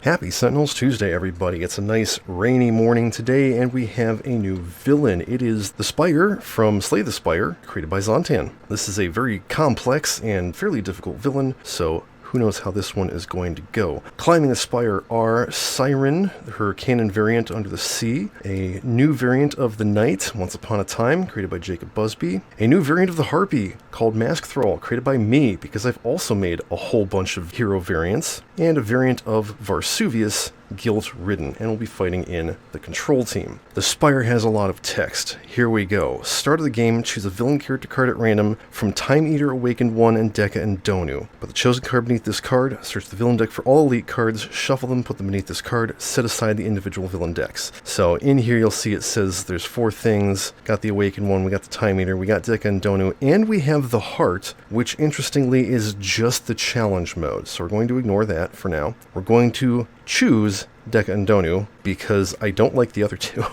Happy Sentinels Tuesday, everybody. It's a nice rainy morning today, and we have a new villain. It is the Spire from Slay the Spire, created by Zontan. This is a very complex and fairly difficult villain, so who knows how this one is going to go. Climbing the Spire are Siren, her canon variant under the sea, a new variant of the Knight, Once Upon a Time, created by Jacob Busby, a new variant of the Harpy called Mask Thrall, created by me, because I've also made a whole bunch of hero variants, and a variant of Vaarsuvius, Guilt-Ridden, and we'll be fighting in the control team. The Spire has a lot of text. Here we go. Start of the game, choose a villain character card at random from Time Eater, Awakened 1, and Deca and Donu. Put the chosen card beneath this card, search the villain deck for all elite cards, shuffle them, put them beneath this card, set aside the individual villain decks. So in here you'll see it says there's 4 things. Got the Awakened 1, we got the Time Eater, we got Deca and Donu, and we have the Heart, which interestingly is just the challenge mode. So we're going to ignore that for now. We're going to choose Deca and Donu because I don't like the other two.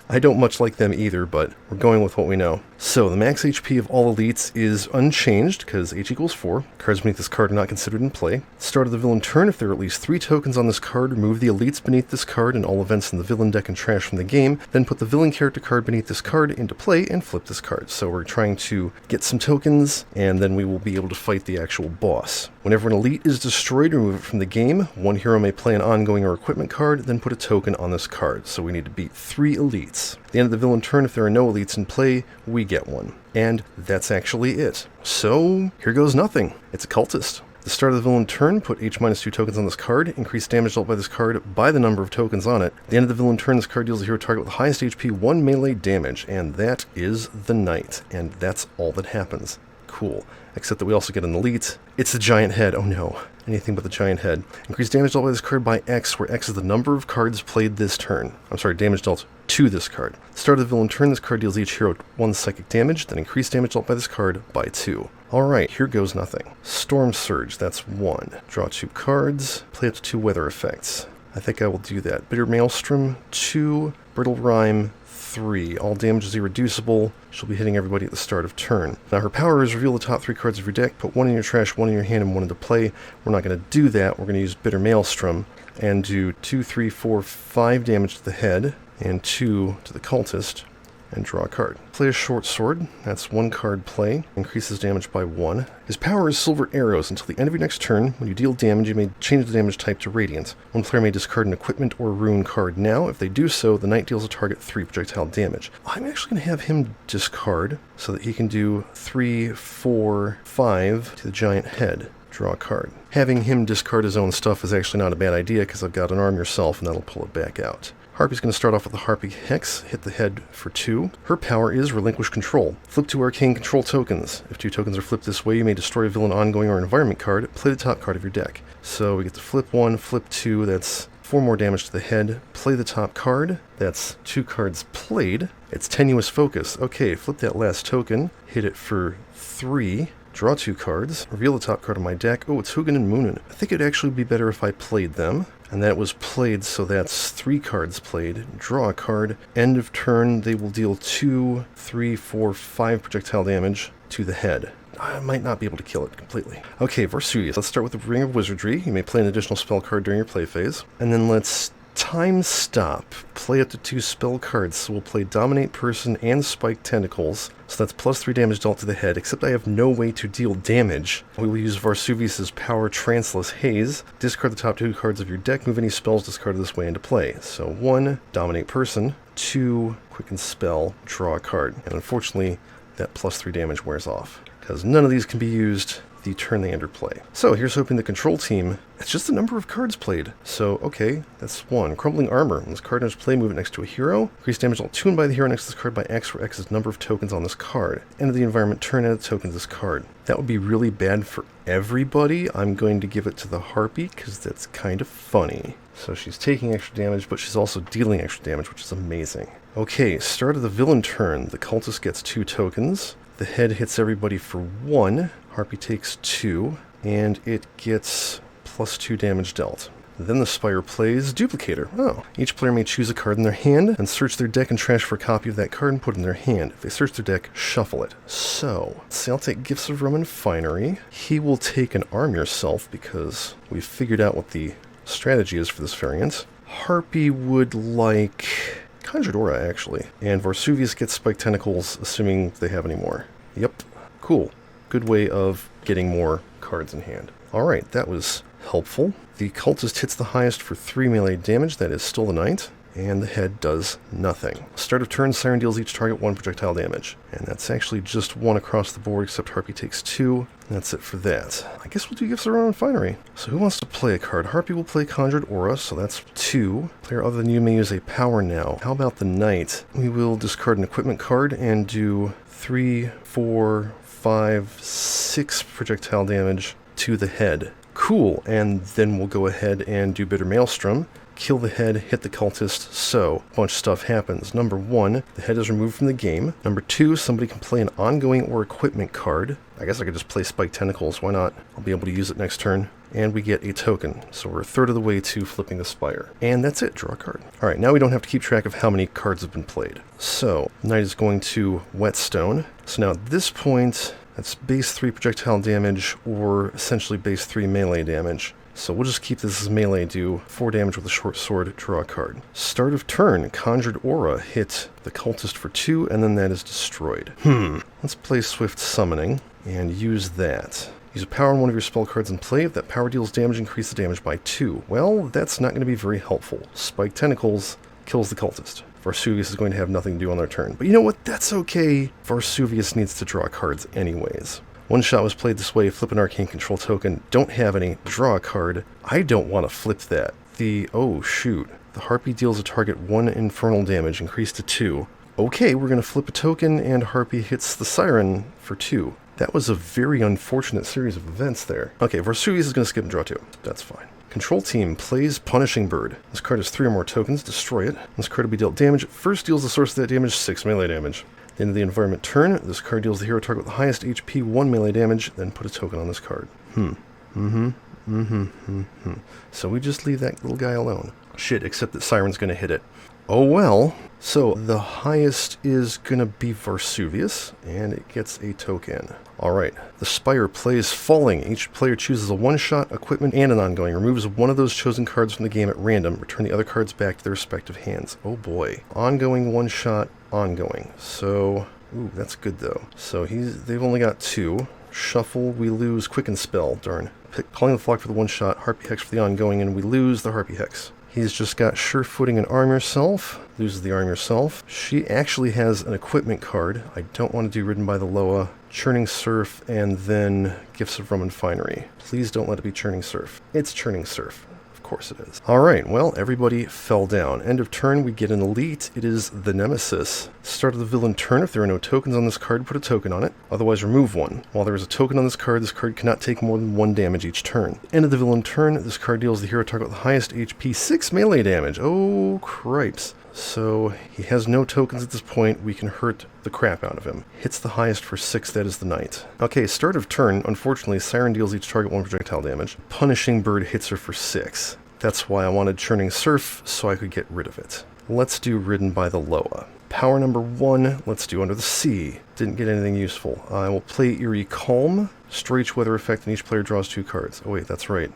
I don't much like them either, but we're going with what we know. So the max HP of all elites is unchanged because H equals 4. Cards beneath this card are not considered in play. Start of the villain turn, if there are at least 3 tokens on this card, remove the elites beneath this card and all events in the villain deck and trash from the game. Then put the villain character card beneath this card into play and flip this card. So we're trying to get some tokens, and then we will be able to fight the actual boss. Whenever an elite is destroyed, remove it from the game. One hero may play an ongoing or equipment card, then put a token on this card. So we need to beat 3 elites. At the end of the villain turn, if there are no elites in play, we get one. And that's actually it. So, here goes nothing. It's a cultist. At the start of the villain turn, put H-2 tokens on this card, increase damage dealt by this card by the number of tokens on it. At the end of the villain turn, this card deals a hero target with the highest HP 1 melee damage, and that is the Knight. And that's all that happens. Cool. Except that we also get an elite. It's the giant head. Oh no. Anything but the giant head. Increase damage dealt by this card by X, where X is the number of cards played this turn. I'm sorry, damage dealt to this card. Start of the villain turn, this card deals each hero 1 psychic damage, then increase damage dealt by this card by 2. Alright, here goes nothing. Storm Surge, that's 1. Draw 2 cards, play up to 2 weather effects. I think I will do that. Bitter Maelstrom, 2. Brittle Rhyme, 3. All damage is irreducible. She'll be hitting everybody at the start of turn. Now her power is reveal the top 3 cards of your deck, put 1 in your trash, 1 in your hand, and 1 into play. We're not going to do that. We're going to use Bitter Maelstrom and do 2, 3, 4, 5 damage to the head and 2 to the cultist, and draw a card. Play a short sword, that's 1 card play, increases damage by 1. His power is Silver Arrows. Until the end of your next turn, when you deal damage, you may change the damage type to Radiant. One player may discard an equipment or rune card now. If they do so, the Knight deals a target 3 projectile damage. I'm actually going to have him discard so that he can do 3, 4, 5 to the giant head. Draw a card. Having him discard his own stuff is actually not a bad idea because I've got an Arm Yourself and that'll pull it back out. Harpy's going to start off with the Harpy Hex, hit the head for 2. Her power is Relinquish Control. Flip 2 arcane control tokens. If 2 tokens are flipped this way, you may destroy a villain, ongoing, or environment card. Play the top card of your deck. So we get to flip 1, flip 2, that's 4 more damage to the head. Play the top card, that's 2 cards played. It's Tenuous Focus. Okay, flip that last token, hit it for 3. Draw 2 cards, reveal the top card of my deck. Oh, it's Hugin and Moonin. I think it'd actually be better if I played them. And that was played, so that's 3 cards played. Draw a card. End of turn, they will deal 2, 3, 4, 5 projectile damage to the head. I might not be able to kill it completely. Okay, Vaarsuvius. Let's start with the Ring of Wizardry. You may play an additional spell card during your play phase. And then let's time stop. Play up to 2 spell cards. So we'll play Dominate Person and Spike Tentacles. So that's plus 3 damage dealt to the head, except I have no way to deal damage. We will use Vaarsuvius' power Tranceless Haze. Discard the top 2 cards of your deck. Move any spells discarded this way into play. So 1, Dominate Person. 2, Quicken Spell. Draw a card. And unfortunately, that plus 3 damage wears off, because none of these can be used the turn they enter play. So here's hoping the control team, it's just the number of cards played. So, okay, that's 1. Crumbling Armor. When this card enters play, move it next to a hero. Increase damage dealt to and by the hero next to this card by X, where X is the number of tokens on this card. End of the environment turn, add a token to this card. That would be really bad for everybody. I'm going to give it to the Harpy, because that's kind of funny. So she's taking extra damage, but she's also dealing extra damage, which is amazing. Okay, start of the villain turn. The cultist gets 2 tokens. The head hits everybody for 1. Harpy takes 2, and it gets plus 2 damage dealt. Then the Spire plays Duplicator. Oh. Each player may choose a card in their hand and search their deck and trash for a copy of that card and put it in their hand. If they search their deck, shuffle it. So, let's see, I'll take Gifts of Roman Finery. He will take an Arm Yourself because we've figured out what the strategy is for this variant. Harpy would like Conjured Aura, actually. And Vaarsuvius gets Spike Tentacles, assuming they have any more. Yep. Cool. Good way of getting more cards in hand. Alright, that was helpful. The cultist hits the highest for 3 melee damage. That is still the knight. And the head does nothing. Start of turn, Siren deals each target 1 projectile damage. And that's actually just 1 across the board, except Harpy takes 2. And that's it for that. I guess we'll do Gifts of Around Finery. So who wants to play a card? Harpy will play Conjured Aura, so that's 2. Player other than you may use a power now. How about the knight? We will discard an equipment card and do 3, 4, 5, 6 projectile damage to the head. Cool, and then we'll go ahead and do Bitter Maelstrom. Kill the head, hit the cultist, so a bunch of stuff happens. Number 1, the head is removed from the game. Number 2, somebody can play an ongoing or equipment card. I guess I could just play Spike Tentacles, why not? I'll be able to use it next turn. And we get a token, so we're a third of the way to flipping the Spire. And that's it, draw a card. Alright, now we don't have to keep track of how many cards have been played. So, Knight is going to Whetstone. So now at this point, that's base 3 projectile damage, or essentially base 3 melee damage. So we'll just keep this as melee, do 4 damage with a short sword, draw a card. Start of turn, Conjured Aura, hit the cultist for 2, and then that is destroyed. Let's play Swift Summoning, and use that. Use a power on one of your spell cards in play. If that power deals damage, increase the damage by 2. Well, that's not going to be very helpful. Spike Tentacles kills the cultist. Vaarsuvius is going to have nothing to do on their turn. But you know what? That's okay. Vaarsuvius needs to draw cards anyways. One shot was played this way, flip an arcane control token, don't have any, draw a card. I don't want to flip that. Oh shoot. The Harpy deals a target 1 infernal damage, increased to 2. Okay, we're going to flip a token, and Harpy hits the Siren for 2. That was a very unfortunate series of events there. Okay, Vaarsuvius is going to skip and draw 2. That's fine. Control team plays Punishing Bird. This card has 3 or more tokens, destroy it. This card will be dealt damage. First deals the source of that damage, 6 melee damage. At the end of the environment turn, this card deals the hero target with the highest HP 1 melee damage, then put a token on this card. So we just leave that little guy alone. Shit, except that Siren's gonna hit it. Oh well. So the highest is gonna be Vaarsuvius, and it gets a token. Alright, the Spire plays Falling. Each player chooses a one-shot, equipment, and an ongoing. Removes one of those chosen cards from the game at random. Return the other cards back to their respective hands. Oh boy. Ongoing, one-shot, ongoing. So, ooh, that's good though. So they've only got 2. Shuffle, we lose Quicken Spell, darn. Calling the Flock for the one-shot, Harpy Hex for the ongoing, and we lose the Harpy Hex. He's just got Sure Footing and Arm Yourself. Loses the Arm Yourself. She actually has an equipment card. I don't want to do Ridden by the Loa. Churning Surf, and then Gifts of Rum and Finery. Please don't let it be Churning Surf. It's Churning Surf. Of course it is. Alright, well, everybody fell down. End of turn, we get an elite. It is the Nemesis. Start of the villain turn. If there are no tokens on this card, put a token on it. Otherwise, remove one. While there is a token on this card cannot take more than 1 damage each turn. End of the villain turn, this card deals the hero target with the highest HP 6 melee damage. Oh, cripes. So, he has no tokens at this point. We can hurt the crap out of him. Hits the highest for 6, that is the knight. Okay, start of turn. Unfortunately, Siren deals each target 1 projectile damage. Punishing Bird hits her for 6. That's why I wanted Churning Surf, so I could get rid of it. Let's do Ridden by the Loa. Power number 1, let's do Under the Sea. Didn't get anything useful. I will play Eerie Calm. Destroy each weather effect, and each player draws 2 cards. Oh wait, that's right.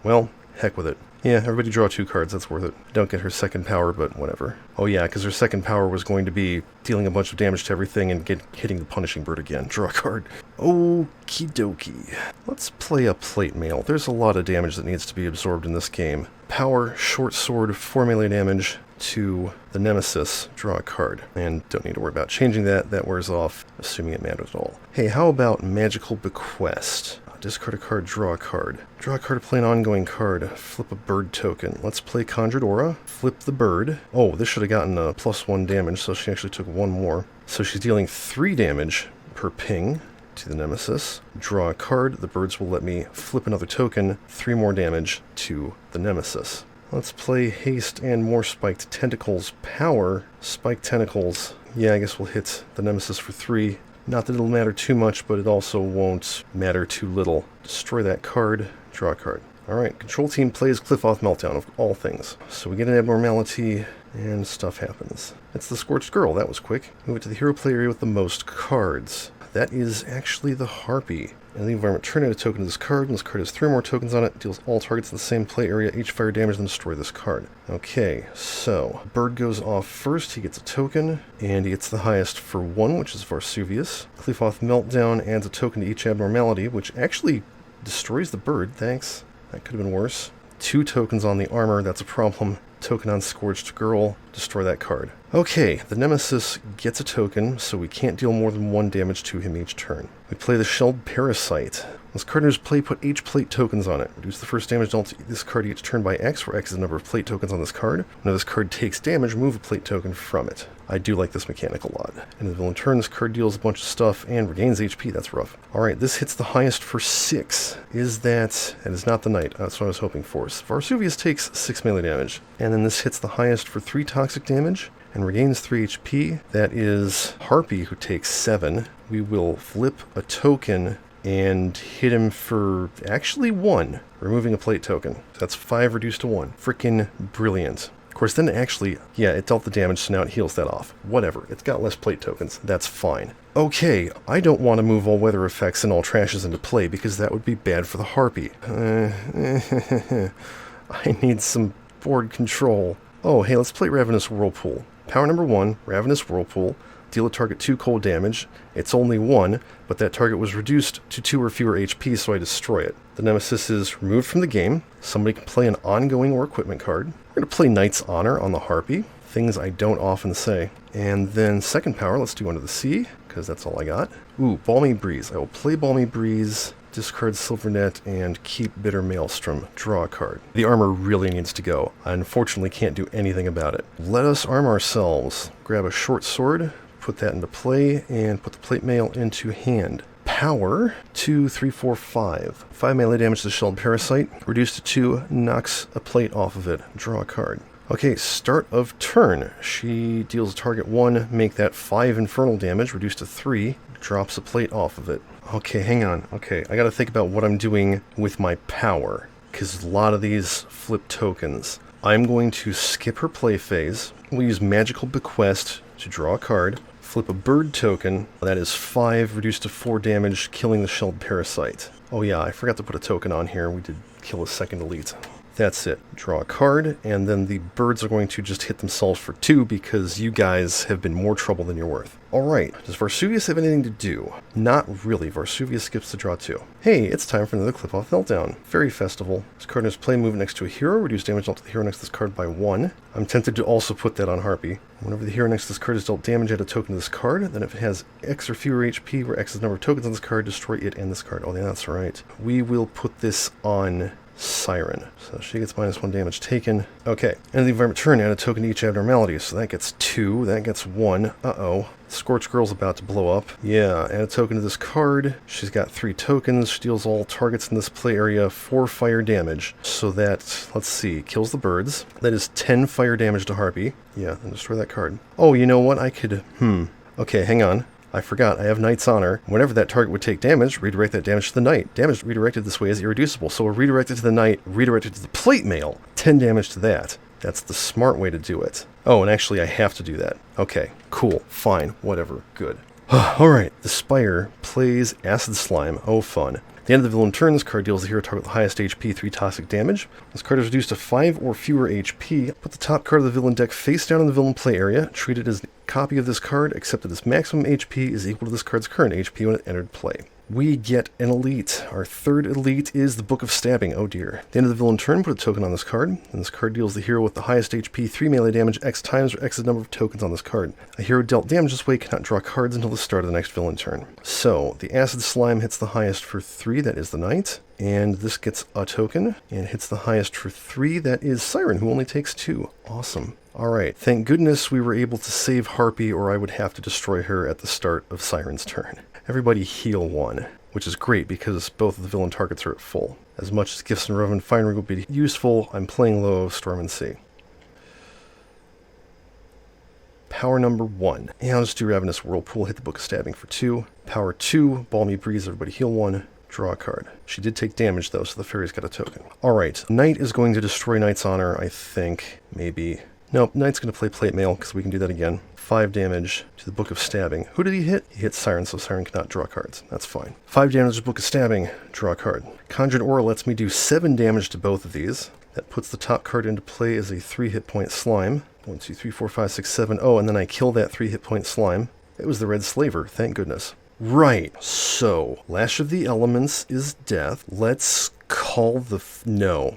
Well, heck with it. Yeah, everybody draw 2 cards, that's worth it. Don't get her second power, but whatever. Oh yeah, because her second power was going to be dealing a bunch of damage to everything and hitting the Punishing Bird again. Draw a card. Okie dokie. Let's play a Plate Mail. There's a lot of damage that needs to be absorbed in this game. Power, Short Sword, 4 melee damage to the Nemesis. Draw a card. And don't need to worry about changing that. That wears off, assuming it matters at all. Hey, how about Magical Bequest? Discard a card, draw a card. Draw a card to play an ongoing card. Flip a bird token. Let's play Conjured Aura. Flip the bird. Oh, this should have gotten a +1 damage, so she actually took 1 more. So she's dealing 3 damage per ping to the Nemesis. Draw a card. The birds will let me flip another token. 3 more damage to the Nemesis. Let's play Haste and more Spiked Tentacles. Power. Spiked Tentacles. Yeah, I guess we'll hit the Nemesis for 3. Not that it'll matter too much, but it also won't matter too little. Destroy that card, draw a card. Alright, control team plays Cliff-Off Meltdown, of all things. So we get an abnormality, and stuff happens. It's the Scorched Girl, that was quick. Move it to the hero player area with the most cards. That is actually the Harpy. In the environment, turn in a token to this card. When this card has 3 more tokens on it, deals all targets in the same play area each fire damage, then destroy this card. Okay, so bird goes off first. He gets a token, and he gets the highest for 1, which is Vaarsuvius. Qlipoth Meltdown adds a token to each abnormality, which actually destroys the bird. Thanks. That could have been worse. 2 tokens on the armor. That's a problem. Token on Scorched Girl. Destroy that card. Okay, the Nemesis gets a token, so we can't deal more than 1 damage to him each turn. We play the Shelled Parasite. This card enters play, put H plate tokens on it. Reduce the first damage dealt to this card each turn by X, where X is the number of plate tokens on this card. When this card takes damage, remove a plate token from it. I do like this mechanic a lot. And the villain turn, this card deals a bunch of stuff and regains HP. That's rough. Alright, this hits the highest for 6. Is that... It is not the Knight. That's what I was hoping for. Vaarsuvius takes 6 melee damage. And then this hits the highest for 3 toxic damage and regains 3 HP. That is Harpy, who takes 7. We will flip a token and hit him for actually 1, removing a plate token. So that's 5 reduced to 1. Frickin' brilliant. Of course, then actually, yeah, it dealt the damage, so now it heals that off. Whatever, it's got less plate tokens. That's fine. Okay, I don't want to move all weather effects and all trashes into play, because that would be bad for the Harpy. I need some board control. Oh, hey, let's play Ravenous Whirlpool. Power number 1, Ravenous Whirlpool. Deal a target 2 cold damage. It's only 1, but that target was reduced to 2 or fewer HP, so I destroy it. The Nemesis is removed from the game. Somebody can play an ongoing or equipment card. We're going to play Knight's Honor on the Harpy. Things I don't often say. And then second power, let's do Under the Sea, because that's all I got. Ooh, Balmy Breeze. I will play Balmy Breeze, discard Silvernet, and keep Bitter Maelstrom. Draw a card. The armor really needs to go. I unfortunately can't do anything about it. Let us arm ourselves. Grab a short sword, put that into play, and put the plate mail into hand. Power, 2, 3, 4, 5. 5 melee damage to the Shelled Parasite. Reduced to 2, knocks a plate off of it. Draw a card. Okay, start of turn. She deals target 1, make that 5 infernal damage, reduced to 3, drops a plate off of it. Okay, hang on. Okay, I gotta think about what I'm doing with my power, because a lot of these flip tokens. I'm going to skip her play phase. We'll use Magical Bequest to draw a card. Flip a bird token. That is 5, reduced to 4 damage, killing the Shelled Parasite. Oh yeah, I forgot to put a token on here. We did kill a second elite. That's it. Draw a card, and then the birds are going to just hit themselves for 2 because you guys have been more trouble than you're worth. Alright, does Vaarsuvius have anything to do? Not really. Vaarsuvius skips to draw 2. Hey, it's time for another Qlipoth Meltdown. Fairy Festival. This card has play move next to a hero. Reduce damage dealt to the hero next to this card by 1. I'm tempted to also put that on Harpy. Whenever the hero next to this card is dealt damage, add a token to this card. Then if it has X or fewer HP, where X is the number of tokens on this card, destroy it and this card. Oh yeah, that's right. We will put this on Siren. So she gets -1 damage taken. Okay. End of the environment turn, add a token to each abnormality. So that gets 2. That gets 1. Uh-oh. Scorched Girl's about to blow up. Yeah, add a token to this card. She's got 3 tokens. She deals all targets in this play area 4 fire damage. So that, let's see, kills the birds. That is 10 fire damage to Harpy. Yeah, then destroy that card. Oh, you know what? I could... Okay, hang on. I forgot, I have Knight's Honor. Whenever that target would take damage, redirect that damage to the Knight. Damage redirected this way is irreducible, so we'll redirect it to the Knight, redirect it to the plate mail. 10 damage to that. That's the smart way to do it. Oh, and actually I have to do that. Okay, cool, fine, whatever, good. Alright, the Spire plays Acid Slime. Oh, fun. At the end of the villain turn, this card deals the hero target with the highest HP 3 toxic damage. This card is reduced to 5 or fewer HP. Put the top card of the villain deck face down in the villain play area. Treat it as a copy of this card, except that its maximum HP is equal to this card's current HP when it entered play. We get an elite. Our third elite is the Book of Stabbing. Oh dear. At the end of the villain turn, put a token on this card. And this card deals the hero with the highest HP 3 melee damage X times or X's number of tokens on this card. A hero dealt damage this way cannot draw cards until the start of the next villain turn. So, the Acid Slime hits the highest for 3, that is the Knight. And this gets a token, and hits the highest for 3, that is Siren, who only takes 2. Awesome. Alright, thank goodness we were able to save Harpy, or I would have to destroy her at the start of Siren's turn. Everybody heal 1, which is great because both of the villain targets are at full. As much as Gifts and Revan Finery will be useful, I'm playing low Storm and Sea. Power number 1. And I'll just do Ravenous Whirlpool, hit the Book of Stabbing for 2. Power 2, Balmy Breeze, everybody heal 1. Draw a card. She did take damage though, so the fairy's got a token. Alright, Knight is going to destroy Knight's Honor, I think. Maybe. Nope, Knight's going to play Plate Mail, because we can do that again. 5 damage to the Book of Stabbing. Who did he hit? He hit Siren, so Siren cannot draw cards. That's fine. 5 damage to Book of Stabbing. Draw a card. Conjured Aura lets me do 7 damage to both of these. That puts the top card into play as a 3 hit point slime. 1, 2, 3, 4, 5, 6, 7. Oh, and then I kill that 3 hit point slime. It was the Red Slaver, thank goodness. Right, so Lash of the Elements is death. Let's call the... No,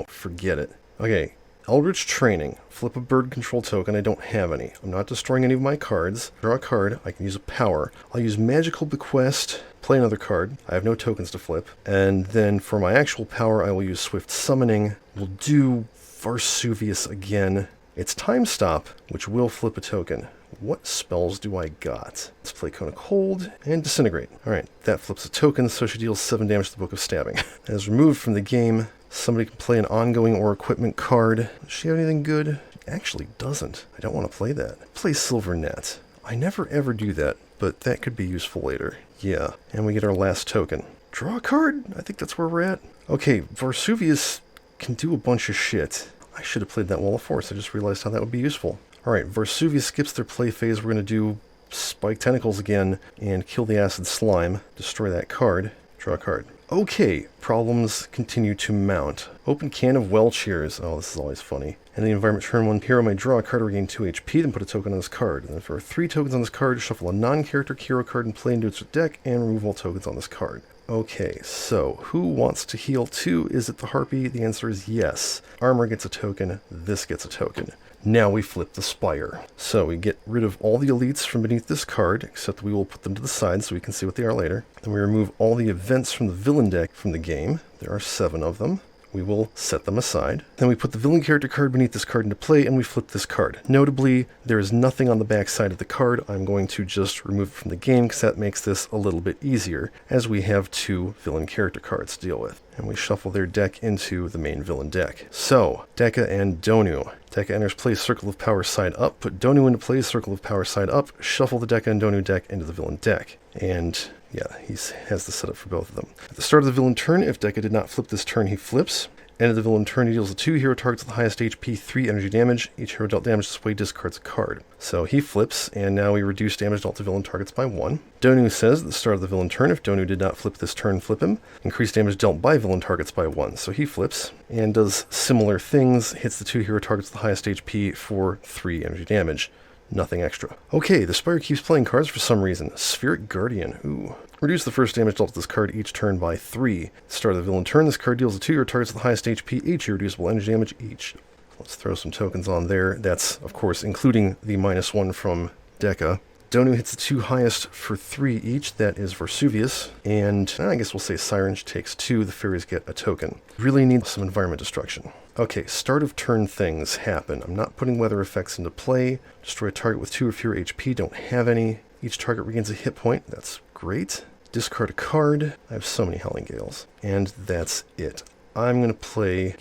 forget it. Okay, Eldritch Training. Flip a bird control token. I don't have any. I'm not destroying any of my cards. Draw a card. I can use a power. I'll use Magical Bequest. Play another card. I have no tokens to flip. And then for my actual power, I will use Swift Summoning. We'll do Vaarsuvius again. It's Time Stop, which will flip a token. What spells do I got? Let's play Cone of Cold and Disintegrate. Alright, that flips a token, so she deals 7 damage to the Book of Stabbing. As removed from the game, somebody can play an ongoing or equipment card. Does she have anything good? It actually doesn't. I don't want to play that. Play Silver Net. I never ever do that, but that could be useful later. Yeah, and we get our last token. Draw a card? I think that's where we're at. Okay, Vaarsuvius can do a bunch of shit. I should have played that Wall of Force. I just realized how that would be useful. Alright, Vaarsuvius skips their play phase. We're going to do Spike Tentacles again and kill the Acid Slime. Destroy that card. Draw a card. Okay, problems continue to mount. Open Can of Well Cheers. Oh, this is always funny. And the environment turn 1 hero may draw a card or regain 2 HP, then put a token on this card. And then for 3 tokens on this card, shuffle a non-character hero card and play into its deck and remove all tokens on this card. Okay, so who wants to heal 2? Is it the Harpy? The answer is yes. Armor gets a token, this gets a token. Now we flip the Spire. So we get rid of all the elites from beneath this card, except we will put them to the side so we can see what they are later. Then we remove all the events from the villain deck from the game. There are 7 of them. We will set them aside. Then we put the villain character card beneath this card into play, and we flip this card. Notably, there is nothing on the back side of the card. I'm going to just remove it from the game, because that makes this a little bit easier, as we have 2 villain character cards to deal with. And we shuffle their deck into the main villain deck. So, Deka and Donu. Deka enters play Circle of Power side up, put Donu into play Circle of Power side up, shuffle the Deka and Donu deck into the villain deck. And yeah, he has the setup for both of them. At the start of the villain turn, if Deka did not flip this turn, he flips. End of the villain turn, he deals the 2 hero targets with the highest HP, 3 energy damage. Each hero dealt damage this way discards a card. So he flips, and now we reduce damage dealt to villain targets by 1. Donu says at the start of the villain turn, if Donu did not flip this turn, flip him. Increase damage dealt by villain targets by 1. So he flips, and does similar things, hits the 2 hero targets with the highest HP for 3 energy damage. Nothing extra. Okay, the Spire keeps playing cards for some reason. Spheric Guardian. Ooh. Reduce the first damage dealt to this card each turn by 3. Start of the villain turn, this card deals the 2 hero targets with the highest HP, each irreducible energy damage each. Let's throw some tokens on there. That's, of course, including the -1 from Deka. Donu hits the 2 highest for 3 each. That is Vaarsuvius. And I guess we'll say Siren takes 2. The fairies get a token. Really need some environment destruction. Okay, start of turn things happen. I'm not putting weather effects into play. Destroy a target with 2 or fewer HP. Don't have any. Each target regains a hit point. That's great. Discard a card. I have so many Howling Gales. And that's it. I'm going to play...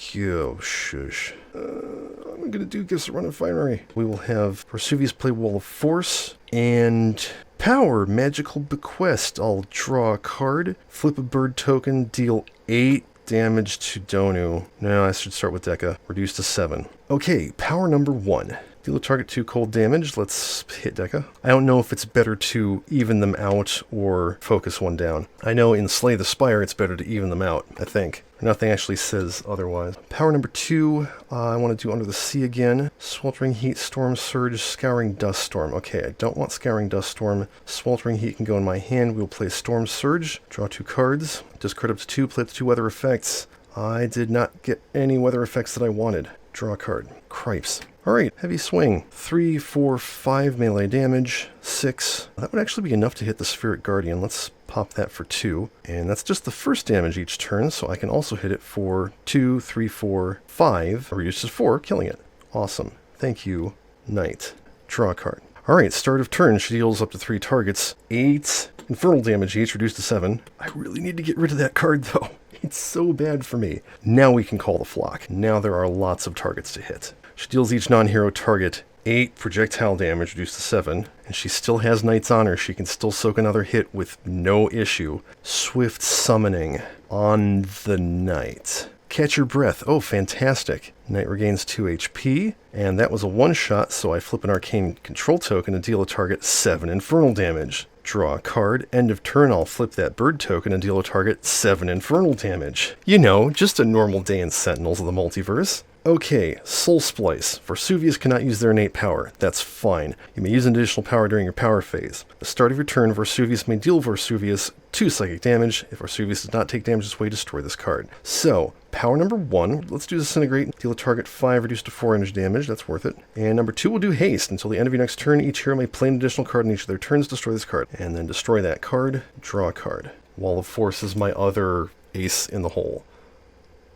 I'm going to do Gifts of Run and Finery. We will have Vaarsuvius play Wall of Force. And... Power, Magical Bequest. I'll draw a card. Flip a bird token. Deal 8 damage to Donu. No, I should start with Deka. Reduce to 7. Okay, power number 1. Deal a target 2 cold damage. Let's hit Deka. I don't know if it's better to even them out or focus one down. I know in Slay the Spire it's better to even them out, I think. Nothing actually says otherwise. Power number 2, I want to do Under the Sea again. Sweltering Heat, Storm Surge, Scouring Dust Storm. Okay, I don't want Scouring Dust Storm. Sweltering Heat can go in my hand. We'll play Storm Surge. Draw 2 cards. Discard up to 2, play up to 2 weather effects. I did not get any weather effects that I wanted. Draw a card. Cripes. Alright, heavy swing. 3, 4, 5 melee damage. 6. That would actually be enough to hit the Spheric Guardian. Let's pop that for 2. And that's just the first damage each turn, so I can also hit it for 2, 3, 4, 5. Reduced to 4, killing it. Awesome. Thank you, Knight. Draw a card. Alright, start of turn. She deals up to 3 targets. 8 infernal damage each, reduced to 7. I really need to get rid of that card, though. It's so bad for me. Now we can call the flock. Now there are lots of targets to hit. She deals each non-hero target 8 projectile damage, reduced to 7, and she still has Knight's Honor. She can still soak another hit with no issue. Swift Summoning on the Knight. Catch Your Breath. Oh, fantastic. Knight regains 2 HP, and that was a one-shot, so I flip an arcane control token and deal a target 7 infernal damage. Draw a card. End of turn, I'll flip that bird token and deal a target 7 infernal damage. You know, just a normal day in Sentinels of the Multiverse. Okay, Soul Splice. Vaarsuvius cannot use their innate power. That's fine. You may use an additional power during your power phase. At the start of your turn, Vaarsuvius may deal Vaarsuvius 2 psychic damage. If Vaarsuvius does not take damage this way, destroy this card. So, power number 1, let's do Disintegrate. Deal a target 5, reduced to 4 energy damage. That's worth it. And number 2 will do Haste. Until the end of your next turn, each hero may play an additional card in each of their turns. Destroy this card. And then destroy that card. Draw a card. Wall of Force is my other ace in the hole.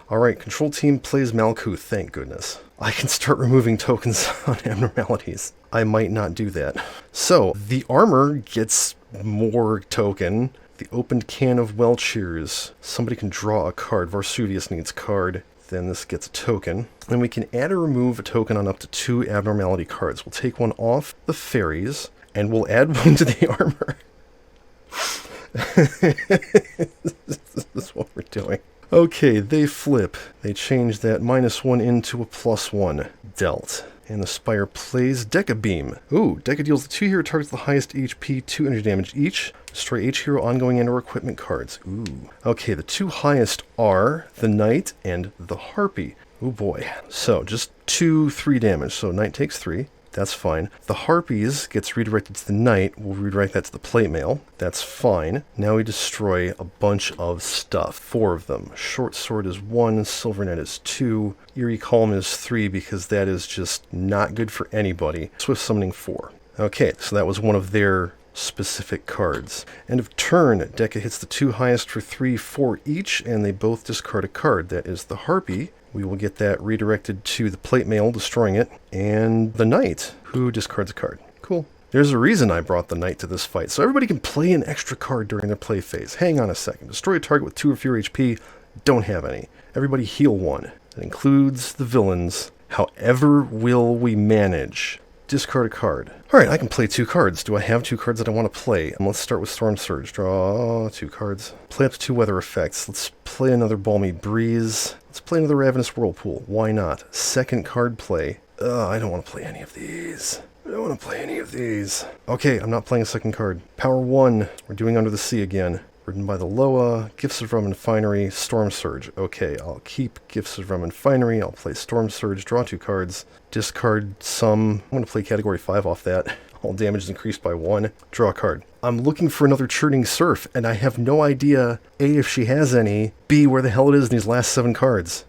Alright, control team plays Malkuth, thank goodness. I can start removing tokens on abnormalities. I might not do that. So, the armor gets more token. The opened can of Welcheers. Somebody can draw a card. Vaarsuvius needs card. Then this gets a token. And we can add or remove a token on up to 2 abnormality cards. We'll take one off the fairies, and we'll add one to the armor. This is what we're doing. Okay, they flip. They change that -1 into a +1. Dealt. And the Spire plays Deca Beam. Ooh, Deca deals 2 hero targets the highest HP, 2 energy damage each. Destroy each hero ongoing and/or equipment cards. Ooh. Okay, the 2 highest are the Knight and the Harpy. Ooh boy. So, just 2 3 damage. So, Knight takes 3. That's fine. The Harpies gets redirected to the Knight. We'll redirect that to the plate mail. That's fine. Now we destroy a bunch of stuff. 4 of them. Short Sword is 1. Silver Net is 2. Eerie Calm is 3 because that is just not good for anybody. Swift Summoning 4. Okay, so that was one of their specific cards. End of turn. Deca hits the 2 highest for 3, 4 each, and they both discard a card. That is the Harpy. We will get that redirected to the plate mail, destroying it, and the Knight, who discards a card. Cool. There's a reason I brought the Knight to this fight, so everybody can play an extra card during their play phase. Hang on a second. Destroy a target with 2 or fewer HP. Don't have any. Everybody heal 1. That includes the villains. However will we manage? Discard a card. Alright, I can play 2 cards. Do I have 2 cards that I want to play? Let's start with Storm Surge. Draw 2 cards. Play up to 2 weather effects. Let's play another Balmy Breeze. Let's play another Ravenous Whirlpool. Why not? Second card play. I don't want to play any of these. I don't want to play any of these. Okay, I'm not playing a second card. Power 1. We're doing Under the Sea again. Written by the Loa, Gifts of Rum and Finery, Storm Surge. Okay, I'll keep Gifts of Rum and Finery. I'll play Storm Surge, draw 2 cards, discard some. I'm going to play Category 5 off that. All damage is increased by 1. Draw a card. I'm looking for another Churning Surf, and I have no idea, A, if she has any, B, where the hell it is in these last 7 cards.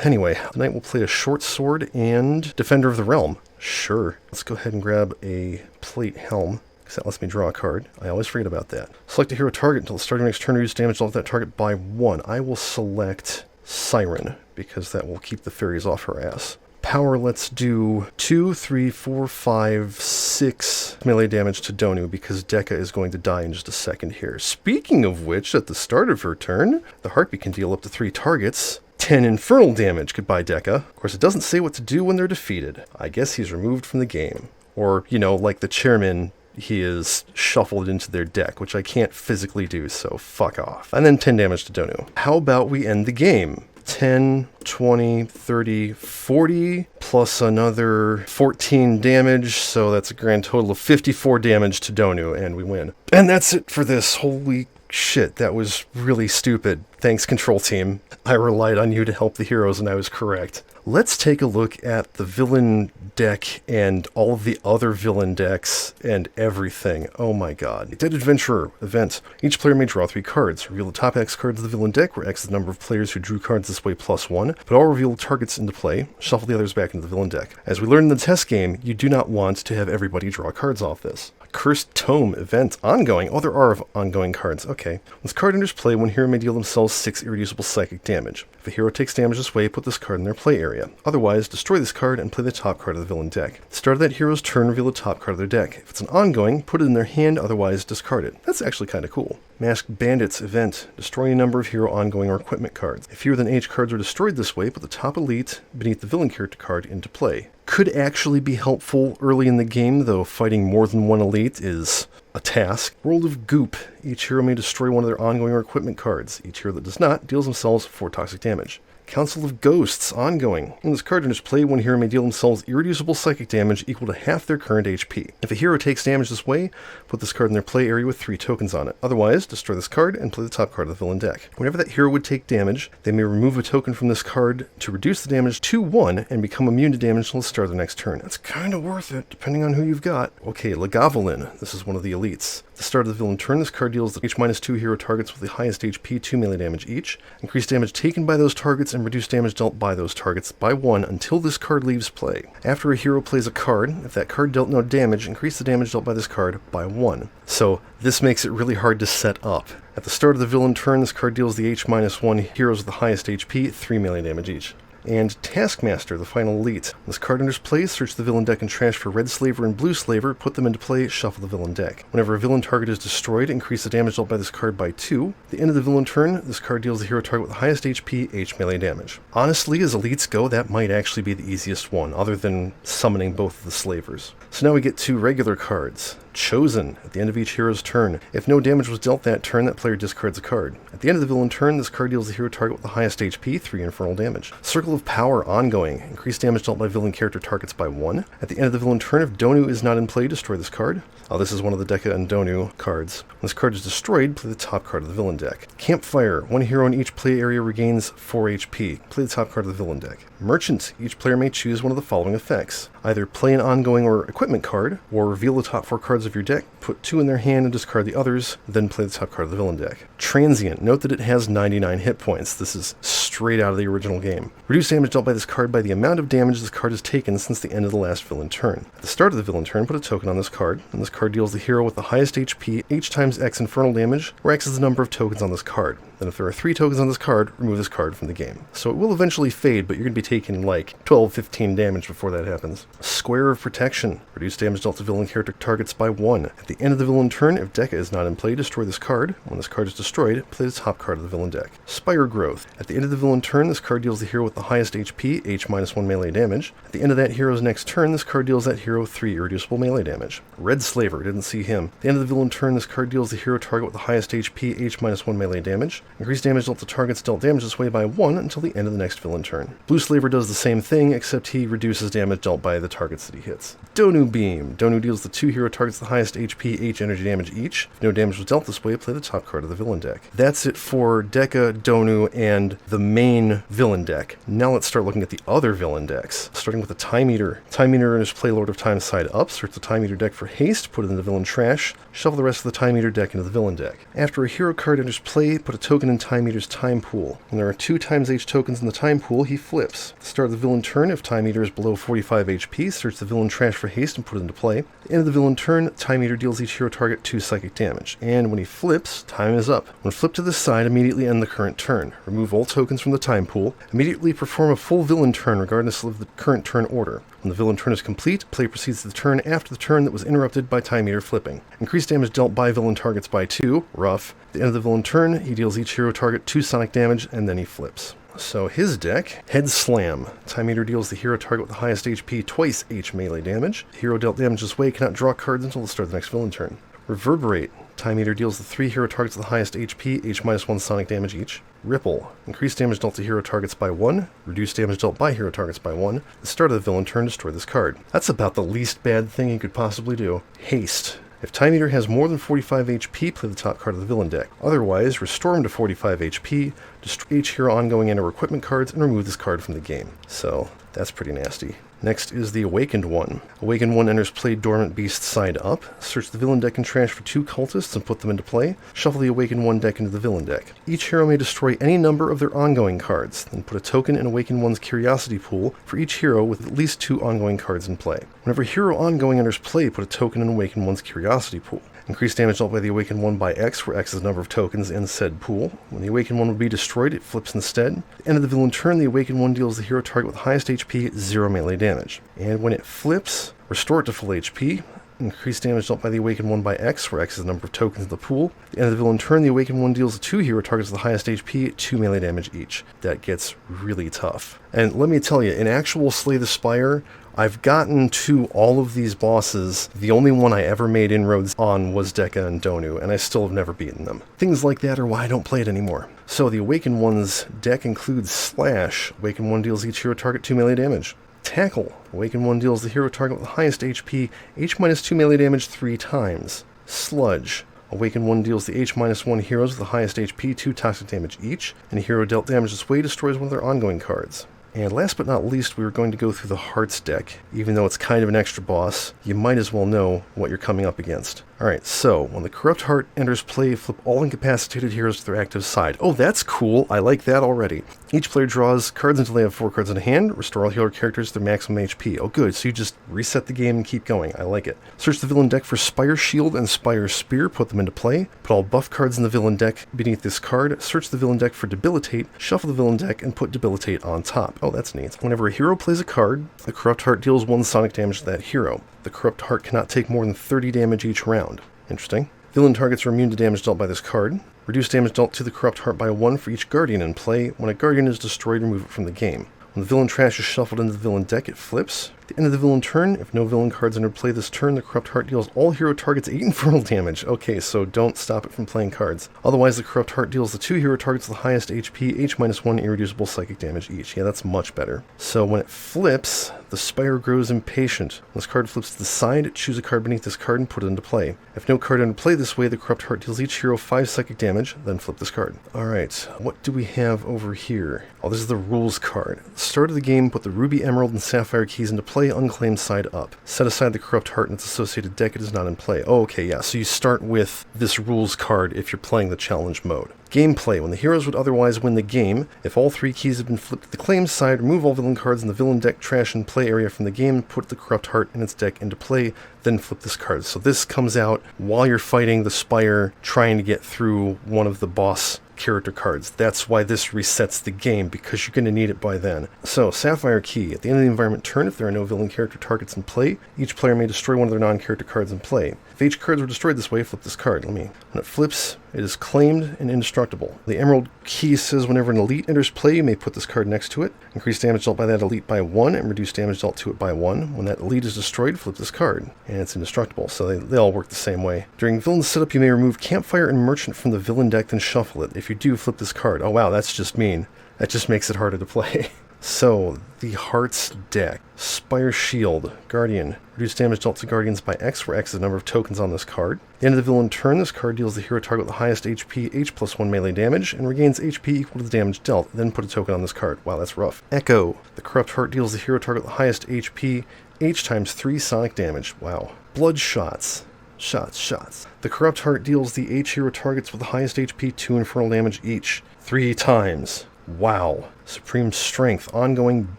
Anyway, tonight we'll play a Short Sword and Defender of the Realm. Sure. Let's go ahead and grab a Plate Helm. That lets me draw a card. I always forget about that. Select a hero target until the start of your next turn. Reduce damage off that target by 1. I will select Siren, because that will keep the fairies off her ass. Power, let's do 2, 3, 4, 5, 6 melee damage to Donu, because Deca is going to die in just a second here. Speaking of which, at the start of her turn, the Harpy can deal up to 3 targets. 10 infernal damage. Goodbye, Deca. Of course, it doesn't say what to do when they're defeated. I guess he's removed from the game. Or, you know, like the chairman, he is shuffled into their deck, which I can't physically do, so fuck off. And then 10 damage to Donu. How about we end the game? 10, 20, 30, 40, plus another 14 damage, so that's a grand total of 54 damage to Donu, and we win. And that's it for this. Holy shit, that was really stupid. Thanks, control team. I relied on you to help the heroes, and I was correct. Let's take a look at the villain deck and all of the other villain decks and everything. Oh my god. Dead Adventurer event. Each player may draw 3 cards. Reveal the top X cards of the villain deck, where X is the number of players who drew cards this way +1. Put all revealed targets into play. Shuffle the others back into the villain deck. As we learned in the test game, you do not want to have everybody draw cards off this. Cursed Tome event ongoing. Oh, there are ongoing cards. Okay. Once card enters play, one hero may deal themselves 6 irreducible psychic damage. If a hero takes damage this way, put this card in their play area. Otherwise, destroy this card and play the top card of the villain deck. At the start of that hero's turn, reveal the top card of their deck. If it's an ongoing, put it in their hand, otherwise discard it. That's actually kind of cool. Masked Bandits event. Destroy a number of hero ongoing or equipment cards. If fewer than H cards are destroyed this way, put the top elite beneath the villain character card into play. Could actually be helpful early in the game, though fighting more than one elite is A task. World of Goop. Each hero may destroy one of their ongoing or equipment cards. Each hero that does not deals themselves 4 toxic damage. Council of Ghosts, ongoing. When this card enters play, one hero may deal themselves irreducible psychic damage equal to half their current HP. If a hero takes damage this way, put this card in their play area with 3 tokens on it. Otherwise, destroy this card and play the top card of the villain deck. Whenever that hero would take damage, they may remove a token from this card to reduce the damage to 1 and become immune to damage until the start of the next turn. That's kind of worth it, depending on who you've got. Okay, Lagavelin. This is one of the elites. At the start of the villain turn, this card deals H-2 hero targets with the highest HP 2 melee damage each. Increase damage taken by those targets and reduce damage dealt by those targets by 1 until this card leaves play. After a hero plays a card, if that card dealt no damage, increase the damage dealt by this card by 1. So this makes it really hard to set up. At the start of the villain turn, this card deals the H-1 heroes with the highest HP 3 melee damage each. And Taskmaster, the final elite. When this card enters play, search the villain deck and trash for red slaver and blue slaver, put them into play, shuffle the villain deck. Whenever a villain target is destroyed, increase the damage dealt by this card by 2. At the end of the villain turn, this card deals the hero target with the highest HP, H melee damage. Honestly, as elites go, that might actually be the easiest one, other than summoning both of the slavers. So now we get 2 regular cards. Chosen. At the end of each hero's turn, if no damage was dealt that turn, that player discards a card. At the end of the villain turn, this card deals the hero target with the highest HP, 3 infernal damage. Circle of Power, ongoing. Increase damage dealt by villain character targets by 1. At the end of the villain turn, if Donu is not in play, destroy this card. This is one of the Deca and Donu cards. When this card is destroyed, play the top card of the villain deck. Campfire. One hero in each play area regains 4 HP. Play the top card of the villain deck. Merchant. Each player may choose one of the following effects. Either play an ongoing or equipment card, or reveal the top 4 cards of your deck, put 2 in their hand and discard the others, then play the top card of the villain deck. Transient. Note that it has 99 hit points. This is straight out of the original game. Reduce damage dealt by this card by the amount of damage this card has taken since the end of the last villain turn. At the start of the villain turn, put a token on this card, and this card deals the hero with the highest HP, H times X infernal damage, where X is the number of tokens on this card. Then if there are 3 tokens on this card, remove this card from the game. So it will eventually fade, but you're going to be taking like 12-15 damage before that happens. Square of Protection. Reduce damage dealt to villain character targets by 1. At the end of the villain turn, if Deca is not in play, destroy this card. When this card is destroyed, play the top card of the villain deck. Spire Growth. At the end of the villain turn, this card deals the hero with the highest HP, H-1 melee damage. At the end of that hero's next turn, this card deals that hero 3 irreducible melee damage. Red Slaver. Didn't see him. At the end of the villain turn, this card deals the hero target with the highest HP, H-1 melee damage. Increase damage dealt to targets dealt damage this way by 1 until the end of the next villain turn. Blue Slaver does the same thing, except he reduces damage dealt by the targets that he hits. Donu Beam. Donu deals the 2 hero targets the highest HP, H energy damage each. If no damage was dealt this way, play the top card of the villain deck. That's it for Deca, Donu, and the main villain deck. Now let's start looking at the other villain decks, starting with the Time Eater. Time Eater is play Lord of Time side up. Search the Time Eater deck for haste, put it in the villain trash, shuffle the rest of the Time Eater deck into the villain deck. After a hero card enters play, put a token in Time Eater's time pool. When there are 2 times H tokens in the time pool, he flips. At the start of the villain turn, if Time Eater is below 45 HP, search the villain trash for haste and put it into play. At the end of the villain turn, Time Eater deals each hero target 2 psychic damage. And when he flips, time is up. When flipped to this side, immediately end the current turn. Remove all tokens from the time pool. Immediately perform a full villain turn regardless of the current turn order. When the villain turn is complete, play proceeds to the turn after the turn that was interrupted by Time Eater flipping. Increase damage dealt by villain targets by 2, rough. At the end of the villain turn, he deals each hero target 2 sonic damage, and then he flips. So his deck, Head Slam. Time Eater deals the hero target with the highest HP twice H melee damage. The hero dealt damage this way cannot draw cards until the start of the next villain turn. Reverberate. Time Eater deals the 3 hero targets with the highest HP, H-1 sonic damage each. Ripple. Increase damage dealt to hero targets by 1. Reduce damage dealt by hero targets by 1. At the start of the villain turn, destroy this card. That's about the least bad thing you could possibly do. Haste. If Time Eater has more than 45 HP, play the top card of the villain deck. Otherwise, restore him to 45 HP, destroy each hero ongoing and or equipment cards, and remove this card from the game. So, that's pretty nasty. Next is the Awakened One. Awakened One enters play Dormant Beast side up. Search the villain deck and trash for 2 cultists and put them into play. Shuffle the Awakened One deck into the villain deck. Each hero may destroy any number of their ongoing cards, then put a token in Awakened One's Curiosity pool for each hero with at least 2 ongoing cards in play. Whenever a hero ongoing enters play, put a token in Awakened One's Curiosity pool. Increase damage dealt by the Awakened One by X, where X is the number of tokens in said pool. When the Awakened One would be destroyed, it flips instead. At the end of the villain turn, the Awakened One deals the hero target with highest HP 0 melee damage. And when it flips, restore it to full HP. Increased damage dealt by the Awakened one by X, where X is the number of tokens in the pool. At the end of the villain turn, the Awakened one deals 2 hero targets with the highest HP, 2 melee damage each. That gets really tough. And let me tell you, in actual Slay the Spire, I've gotten to all of these bosses. The only one I ever made inroads on was Dekka and Donu, and I still have never beaten them. Things like that are why I don't play it anymore. So the Awakened one's deck includes Slash. Awakened one deals each hero target 2 melee damage. Tackle. Awakened one deals the hero target with the highest HP, H-2 melee damage 3 times. Sludge. Awakened one deals the H-1 heroes with the highest HP 2 toxic damage each, and a hero dealt damage this way destroys one of their ongoing cards. And last but not least, we were going to go through the Hearts deck. Even though it's kind of an extra boss, you might as well know what you're coming up against. Alright, so when the Corrupt Heart enters play, flip all incapacitated heroes to their active side. Oh, that's cool. I like that already. Each player draws cards until they have 4 cards in hand. Restore all healer characters to their maximum HP. Oh, good. So you just reset the game and keep going. I like it. Search the villain deck for Spire Shield and Spire Spear. Put them into play. Put all buff cards in the villain deck beneath this card. Search the villain deck for Debilitate. Shuffle the villain deck and put Debilitate on top. Oh, that's neat. Whenever a hero plays a card, the Corrupt Heart deals 1 sonic damage to that hero. The Corrupt Heart cannot take more than 30 damage each round. Interesting. Villain targets are immune to damage dealt by this card. Reduce damage dealt to the Corrupt Heart by 1 for each Guardian in play. When a Guardian is destroyed, remove it from the game. When the villain trash is shuffled into the villain deck, it flips. At the end of the villain turn, if no villain cards enter play this turn, the Corrupt Heart deals all hero targets 8 infernal damage. Okay, so don't stop it from playing cards. Otherwise, the Corrupt Heart deals the 2 hero targets with the highest HP, H-1 irreducible psychic damage each. Yeah, that's much better. So when it flips, the Spire grows impatient. When this card flips to the side, choose a card beneath this card and put it into play. If no card enter play this way, the Corrupt Heart deals each hero 5 psychic damage, then flip this card. Alright, what do we have over here? Oh, this is the rules card. At the start of the game, put the Ruby, Emerald, and Sapphire keys into play, unclaimed side up. Set aside the Corrupt Heart and its associated deck. It is not in play. Oh, okay, yeah, so you start with this rules card if you're playing the challenge mode. Gameplay. When the heroes would otherwise win the game, if all 3 keys have been flipped to the claim side, remove all villain cards in the villain deck trash and play area from the game, put the Corrupt Heart in its deck into play, then flip this card. So this comes out while you're fighting the Spire, trying to get through one of the boss character cards. That's why this resets the game, because you're going to need it by then. So, Sapphire Key. At the end of the environment turn, if there are no villain character targets in play, each player may destroy one of their non-character cards in play. If H cards were destroyed this way, flip this card. When it flips, it is claimed and indestructible. The Emerald Key says whenever an elite enters play, you may put this card next to it. Increase damage dealt by that elite by 1, and reduce damage dealt to it by 1. When that elite is destroyed, flip this card. And it's indestructible, so they all work the same way. During villain setup, you may remove Campfire and Merchant from the villain deck, then shuffle it. If you do, flip this card. Oh wow, that's just mean. That just makes it harder to play. So, the Hearts deck. Spire Shield. Guardian. Reduce damage dealt to Guardians by X, where X is the number of tokens on this card. At the end of the villain turn, this card deals the hero target with the highest HP, H+1 melee damage, and regains HP equal to the damage dealt. Then put a token on this card. Wow, that's rough. Echo. The Corrupt Heart deals the hero target with the highest HP, H times 3 sonic damage. Wow. Bloodshots. Shots. The Corrupt Heart deals the H hero targets with the highest HP, 2 infernal damage each. 3 times. Wow. Supreme Strength. Ongoing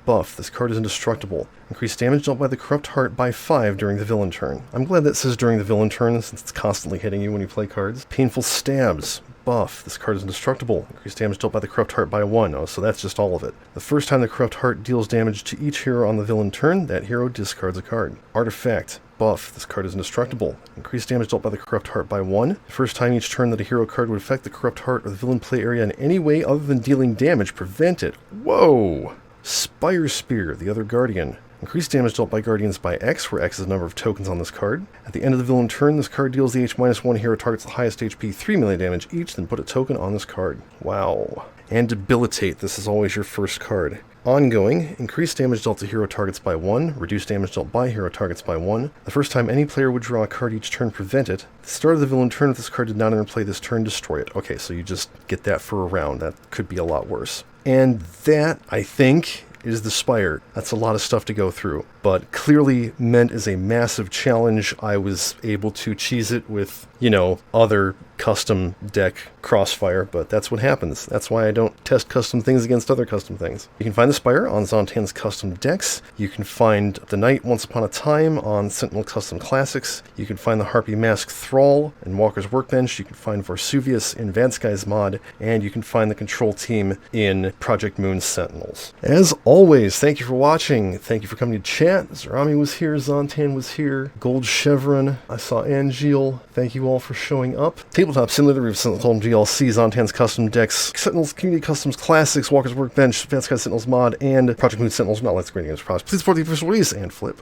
buff. This card is indestructible. Increase damage dealt by the Corrupt Heart by 5 during the villain turn. I'm glad that says during the villain turn, since it's constantly hitting you when you play cards. Painful Stabs. Buff. This card is indestructible. Increase damage dealt by the Corrupt Heart by 1. Oh, so that's just all of it. The first time the Corrupt Heart deals damage to each hero on the villain turn, that hero discards a card. Artifact. Buff. This card is indestructible. Increase damage dealt by the Corrupt Heart by 1. The first time each turn that a hero card would affect the Corrupt Heart or the villain play area in any way other than dealing damage, prevent it. Whoa! Spire Spear, the other Guardian. Increase damage dealt by Guardians by X, where X is the number of tokens on this card. At the end of the villain turn, this card deals the H-1 hero targets the highest HP 3 melee damage each, then put a token on this card. Wow. And Debilitate, this is always your first card. Ongoing, increase damage dealt to hero targets by 1, reduce damage dealt by hero targets by 1. The first time any player would draw a card each turn, prevent it. At the start of the villain turn, if this card did not enter play this turn, destroy it. Okay, so you just get that for a round. That could be a lot worse. And that, I think, is the Spire. That's a lot of stuff to go through, but clearly meant as a massive challenge. I was able to cheese it with, other custom deck crossfire, but that's what happens. That's why I don't test custom things against other custom things. You can find the Spire on Zontan's Custom Decks. You can find the Knight Once Upon a Time on Sentinel Custom Classics. You can find the Harpy Mask Thrall in Walker's Workbench. You can find Vaarsuvius in Vadsky's mod, and you can find the Control Team in Project Moon Sentinels. As always, thank you for watching. Thank you for coming to chat. Zarami was here, Zontan was here, Gold Chevron, I saw Angeal. Thank you all for showing up. Tabletop Simulator, we have Sentinel GLC, Zontan's Custom Decks, Sentinels Community Customs Classics, Walker's Workbench, Vadsky Sentinels mod, and Project Moon Sentinels. Not let's great against products. Please support the official release and flip.